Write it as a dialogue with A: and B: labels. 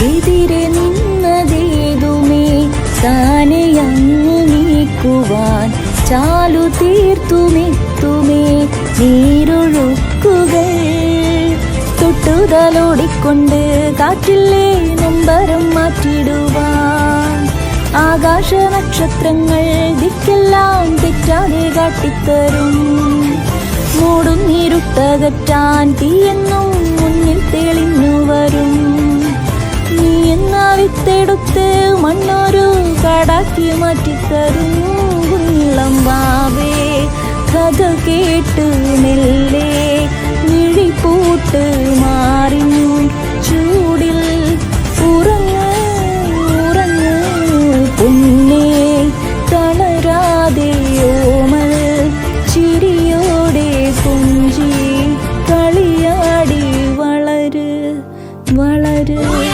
A: എതിരെ നിന്നതേതുമേ താനെ അങ്ങ് നീക്കുവാൻ ചാലു തീർത്തുമെത്തുമേ നീരൊഴുക്കുകൾ. തൊട്ടുതലോടിക്കൊണ്ട് കാറ്റിലെ നൊമ്പരം മാറ്റിടുവാൻ ആകാശ നക്ഷത്രങ്ങൾ ദിക്കെല്ലാം തെറ്റാതെ കാട്ടിത്തരും. മൂടുന്നിരുട്ടകറ്റാൻ തീയെന്നും മുന്നിൽ തെളിഞ്ഞു വരും. നീ എന്ന വിത്തെടുത്ത് മണ്ണൊരു കാടാക്കി മാറ്റിത്തരും. കുഞ്ഞിളം വാവേ കഥ കേട്ട് മെല്ലെ മിഴിപ്പൂട്ട് മാറി